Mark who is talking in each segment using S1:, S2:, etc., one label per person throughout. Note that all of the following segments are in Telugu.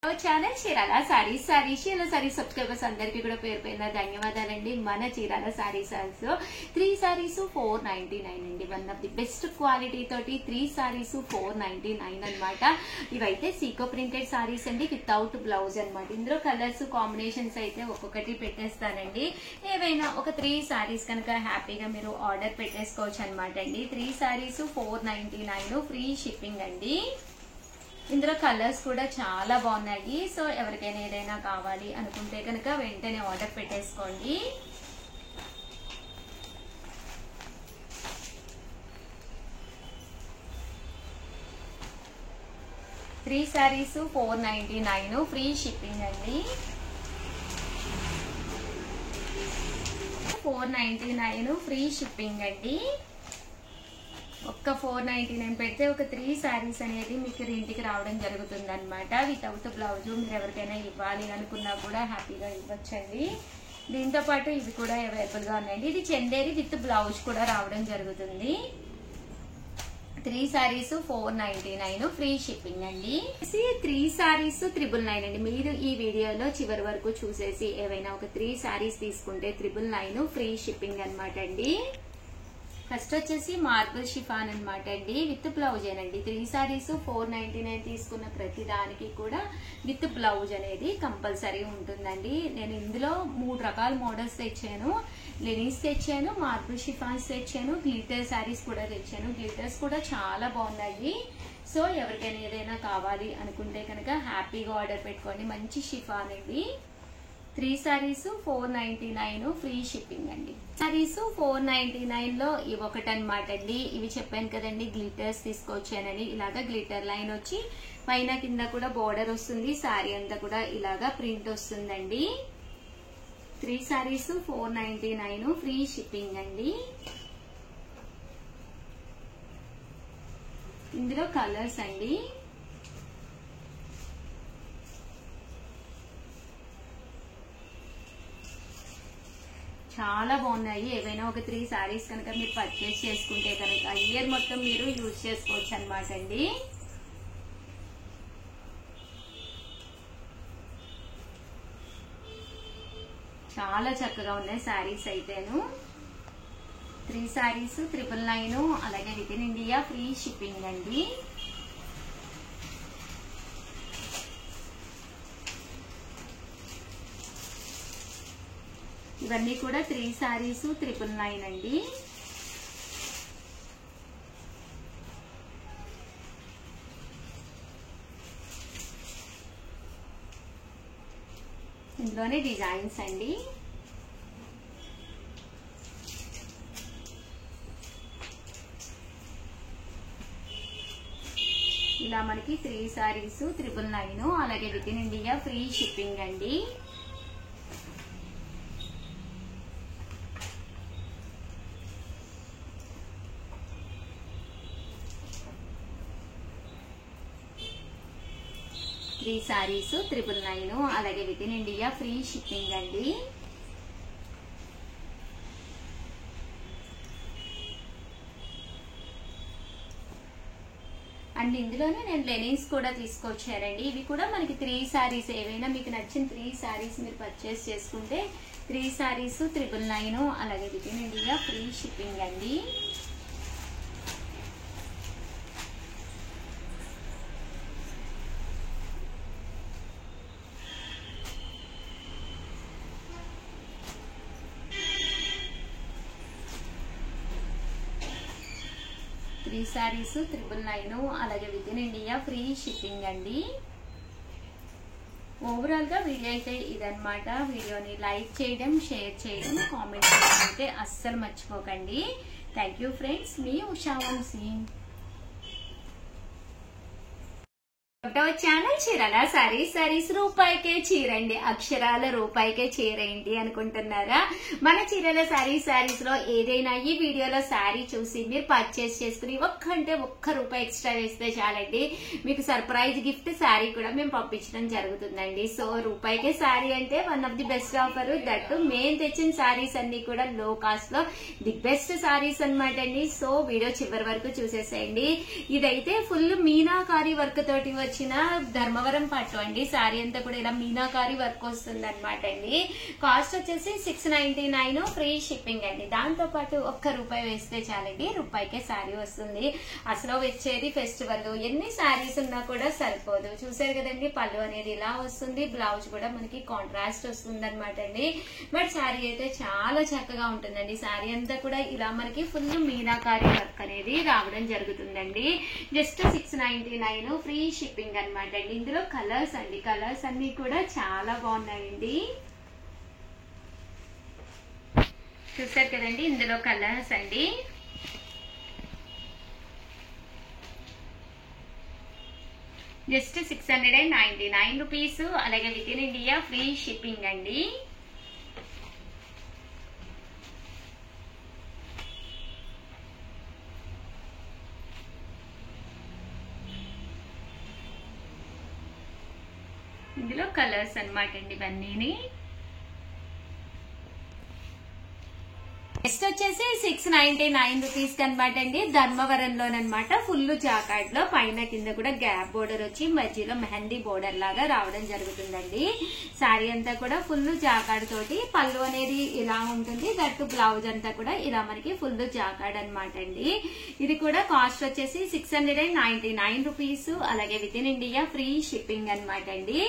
S1: ఛానల్ చీరాల సారీస్ చీరాల సారీస్ సబ్స్క్రైబర్స్ అందరికీ కూడా పేరు పేరున ధన్యవాదాలండి. మన చీరాల సారీస్ లో 3 సారీస్ 499 అండి. One of the best quality తోటి 3 సారీస్ 499 అన్నమాట. ఇవైతే సీకో ప్రింటెడ్ సారీస్ అండి, వితౌట్ బ్లౌజ్ అన్నమాట. ఇందులో కలర్స్ కాంబినేషన్స్ అయితే ఒక్కొక్కటి పెట్టేస్తానండి. ఏవైనా ఒక 3 సారీస్ కనుక హ్యాపీగా మీరు ఆర్డర్ పెట్టేసుకోవచ్చు అనమాట అండి. 3 సారీస్ 499 ఫ్రీ షిప్పింగ్ అండి. ఇందులో కలర్స్ కూడా చాలా బాగున్నాయి. సో ఎవరికైనా ఏదైనా కావాలి అనుకుంటే కనుక వెంటనే ఆర్డర్ పెట్టేసుకోండి. త్రీ సారీస్ 499 ఫ్రీ షిప్పింగ్ అండి. 499 ఫ్రీ షిప్పింగ్ అండి. ఒక్క 499 పెడితే ఒక 3 సారీస్ అనేది మీకు ఇంటికి రావడం జరుగుతుంది అనమాట. వితౌట్ బ్లౌజ్ మీరు ఎవరికైనా ఇవ్వాలి అనుకున్నా కూడా హ్యాపీగా ఇవ్వచ్చండి. దీంతో పాటు ఇవి కూడా అవైలబుల్ గా ఉన్నాయండి. ఇది చందేరి విత్ బ్లౌజ్ కూడా రావడం జరుగుతుంది. 3 సారీస్ 499 ఫ్రీ షిప్పింగ్ అండి. 3 సారీస్ 999 అండి. మీరు ఈ వీడియోలో చివరి వరకు చూసేసి ఏవైనా ఒక 3 సారీస్ తీసుకుంటే 999 ఫ్రీ షిప్పింగ్ అనమాట అండి. ఫస్ట్ వచ్చేసి మార్బుల్ షిఫాన్ అనమాట అండి, విత్ బ్లౌజ్ ఏనండి. 3 సారీస్ 499 తీసుకున్న ప్రతి దానికి కూడా విత్ బ్లౌజ్ అనేది కంపల్సరీ ఉంటుందండి. నేను ఇందులో 3 రకాల మోడల్స్ తెచ్చాను. లెనిన్స్ తెచ్చాను, మార్బుల్ షిఫాన్స్ తెచ్చాను, గ్లిటర్ సారీస్ కూడా తెచ్చాను. గ్లిటర్స్ కూడా చాలా బాగున్నాయి. సో ఎవరికైనా ఏదైనా కావాలి అనుకుంటే కనుక హ్యాపీగా ఆర్డర్ పెట్టుకోండి. మంచి షిఫాన్ అండి. 3 సారీస్ 499 ఫ్రీ షిప్పింగ్ అండి. సారీస్ 499 లో ఇవి ఒకటి అనమాట అండి. ఇవి చెప్పాను కదండి, గ్లిటర్స్ తీసుకొచ్చానని. ఇలాగా గ్లిటర్ లైన్ వచ్చి పైన కింద కూడా బోర్డర్ వస్తుంది. సారీ అంతా కూడా ఇలాగా ప్రింట్ వస్తుందండి. 3 సారీస్ 499 ఫ్రీ షిప్పింగ్ అండి. ఇందులో కలర్స్ అండి. చాలా బాగున్నాయి. ఏవైనా ఒక 3 సారీస్ కనుక మీరు పర్చేస్ చేసుకుంటే కనుక ఇయర్ మొత్తం మీరు యూజ్ చేసుకోవచ్చు అనమాట అండి. చాలా చక్కగా ఉన్నాయి సారీస్ అయితేను. 3 సారీస్ 999 అలాగే within India free shipping అండి. ఇవన్నీ కూడా 3 సారీస్ 999 అండి. ఇందులోనే డిజైన్స్ అండి. ఇలా మనకి 3 సారీస్ 999 అలాగే within India free shipping అండి. త్రీ సారీస్ 999 అలాగే within India free shipping అండి. అండ్ ఇందులోనే నేను లెనిన్స్ కూడా తీసుకొచ్చారండి. ఇవి కూడా మనకి 3 సారీస్ ఏవైనా మీకు నచ్చిన 3 సారీస్ మీరు పర్చేస్ చేసుకుంటే 3 సారీస్ 999 అలాగే within India free shipping అండి. త్రీ సారీస్ 999 అలాగే within India free shipping అండి. ఓవరాల్ గా వీడియో అయితే ఇదన్నమాట. వీడియోని లైక్ చేయడం, షేర్ చేయడం, కామెంట్ చేయడం అయితే అస్సలు మర్చిపోకండి. Thank you friends. మీ ఉషా వంశీ. ఛానల్ చీరాల సారీస్ రూపాయికే చీరండి. అక్షరాల రూపాయికే చీర ఏంటి అనుకుంటున్నారా? మన చీరాల సారీస్ లో ఏదైనా ఈ వీడియోలో సారీ చూసి మీరు పర్చేస్ చేసుకుని ఒక్క రూపాయి ఎక్స్ట్రా వేస్తే చాలండి, మీకు సర్ప్రైజ్ గిఫ్ట్ సారీ కూడా మేము పంపించడం జరుగుతుందండి. సో రూపాయికే సారీ అంటే one of the best offer. That మేము తెచ్చిన సారీస్ అన్ని కూడా లో కాస్ట్ లో ది బెస్ట్ సారీస్ అనమాట అండి. సో వీడియో చివరి వరకు చూసేసేయండి. ఇదైతే ఫుల్ మీనాకారి వర్క్ తోటి వచ్చిన ధర్మవరం పట్టు అండి. శారీ అంతా కూడా ఇలా మీనాకారి వర్క్ వస్తుంది అనమాట అండి. కాస్ట్ వచ్చేసి 699 ఫ్రీ షిప్పింగ్ అండి. దాంతో పాటు ₹1 వేస్తే చాలండి, రూపాయికే శారీ వస్తుంది. అసలు వచ్చేది ఫెస్టివల్, ఎన్ని శారీస్ ఉన్నా కూడా సరిపోదు. చూసారు కదండి, పళ్ళు అనేది ఇలా వస్తుంది, బ్లౌజ్ కూడా మనకి కాంట్రాస్ట్ వస్తుంది అనమాట అండి. బట్ శారీ అయితే చాలా చక్కగా ఉంటుందండి. శారీ అంతా కూడా ఇలా మనకి ఫుల్ మీనాకారి వర్క్ అనేది రావడం జరుగుతుందండి. జస్ట్ 699 ఫ్రీ షిప్పింగ్ అనమాట అండి. ఇందులో కలర్స్ అండి, కలర్స్ అన్ని కూడా చాలా బాగున్నాయండి. చూసారు కదండి, ఇందులో కలర్స్ అండి. Just 699 rupees. అలాగే within India free shipping అండి. ఇందులో కలర్స్ అన్నమాట అండి ఇవన్నీ. నెక్స్ట్ వచ్చేసి 699 రూపీస్ అనమాట అండి. ధర్మవరంలోనమాట ఫుల్ జాకార్డ్ లో పైన కింద కూడా గ్యాప్ బోర్డర్ వచ్చి మధ్యలో మెహందీ బోర్డర్ లాగా రావడం జరుగుతుందండి. శారీ అంతా కూడా ఫుల్ జాకార్డ్ తోటి, పళ్ళు అనేది ఇలా ఉంటుంది, దట్టు బ్లౌజ్ అంతా కూడా ఇలా మనకి ఫుల్ జాకార్డ్ అనమాట అండి. ఇది కూడా కాస్ట్ వచ్చేసి 699 రూపీస్. అలాగే within India free shipping అనమాట అండి.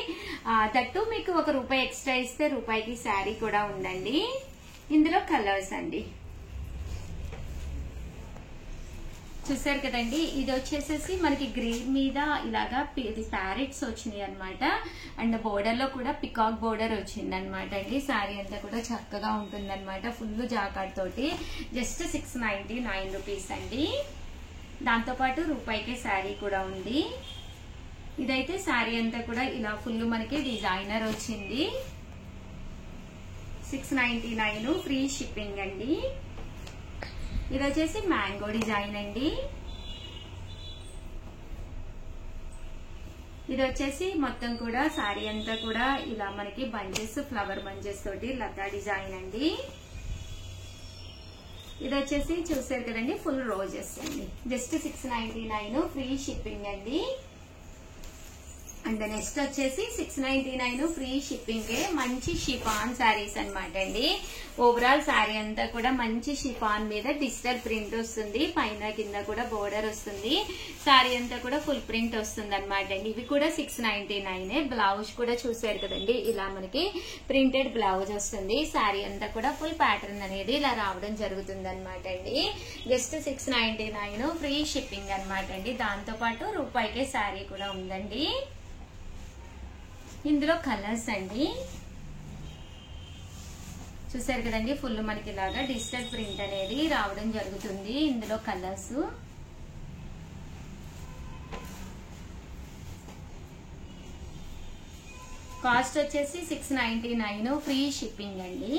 S1: దట్టు మీకు ₹1 ఎక్స్ట్రా ఇస్తే రూపాయికి శారీ కూడా ఉందండి. ఇందులో కలర్స్ అండి. చూసారు కదండి, ఇది వచ్చేసేసి మనకి గ్రీన్ మీద ఇలాగా ప్యారెట్స్ వచ్చినాయి అనమాట. అండ్ బోర్డర్ లో కూడా పికాక్ బోర్డర్ వచ్చింది అనమాట అండి. శారీ అంతా కూడా చక్కగా ఉంటుంది అనమాట, ఫుల్ జాకార్డ్ తోటి. జస్ట్ 699 రూపీస్ అండి. దాంతో పాటు రూపాయికే శారీ కూడా ఉంది. ఇదైతే శారీ అంతా కూడా ఇలా ఫుల్ మనకి డిజైనర్ వచ్చింది. 699 ఫ్రీ షిప్పింగ్ అండి. ఇది వచ్చేసి మ్యాంగో డిజైన్ అండి. ఇది వచ్చేసి మొత్తం కూడా శారీ అంతా కూడా ఇలా మనకి బంచెస్, ఫ్లవర్ బంచెస్ తోటి లతా డిజైన్ అండి. ఇది వచ్చేసి చూసారు కదండి, ఫుల్ రోజెస్ అండి. జస్ట్ 699 ఫ్రీ షిప్పింగ్ అండి. అండ్ నెక్స్ట్ వచ్చేసి 699 ఫ్రీ షిప్పింగ్. మంచి షిఫాన్ శారీస్ అనమాట అండి. ఓవరాల్ శారీ అంతా కూడా మంచి షిఫాన్ మీద డిజిటల్ ప్రింట్ వస్తుంది, పైన కింద కూడా బోర్డర్ వస్తుంది. శారీ అంతా కూడా ఫుల్ ప్రింట్ వస్తుంది అనమాట అండి. ఇవి కూడా 699. బ్లౌజ్ కూడా చూసారు కదండి, ఇలా మనకి ప్రింటెడ్ బ్లౌజ్ వస్తుంది. శారీ అంతా కూడా ఫుల్ ప్యాటర్న్ అనేది ఇలా రావడం జరుగుతుంది అనమాట అండి. జస్ట్ 699 ఫ్రీ షిప్పింగ్ అనమాట అండి. దాంతో పాటు రూపాయికే శారీ కూడా ఉందండి. ఇందులో కలర్స్ అండి. చూసారు కదండి, ఫుల్ మనకి ఇలాగా డిజిటల్ ప్రింట్ అనేది రావడం జరుగుతుంది. ఇందులో కలర్స్. కాస్ట్ వచ్చేసి 699 ఫ్రీ షిప్పింగ్ అండి.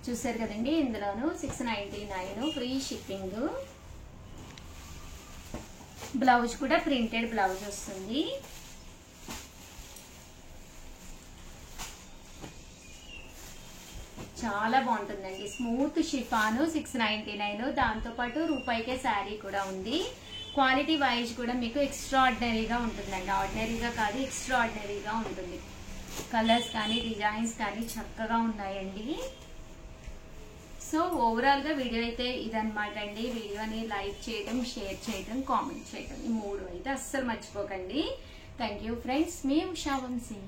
S1: చూసారు కదండి, ఇందులోను 699 ఫ్రీ షిప్పింగ్. బ్లౌజ్ కూడా ప్రింటెడ్ బ్లౌజ్ వస్తుంది. చాలా బాగుంటుందండి, స్మూత్ షిఫాన్. 699. దాంతో పాటు రూపాయికే శారీ కూడా ఉంది. క్వాలిటీ వైజ్ కూడా మీకు ఎక్స్ట్రాడినరీగా ఉంటుందండి. ఆర్డినరీగా కాదు, ఎక్స్ట్రాడినరీగా ఉంటుంది. కలర్స్ కానీ డిజైన్స్ కానీ చక్కగా ఉన్నాయండి. సో ఓవరాల్ గా వీడియో అయితే ఇదన్నమాట అండి. వీడియోని లైక్ చేయడం, షేర్ చేయడం, కామెంట్ చేయడం, ఈ 3 అయితే అస్సలు మర్చిపోకండి. Thank you friends. మీ ఉషా వంశీ.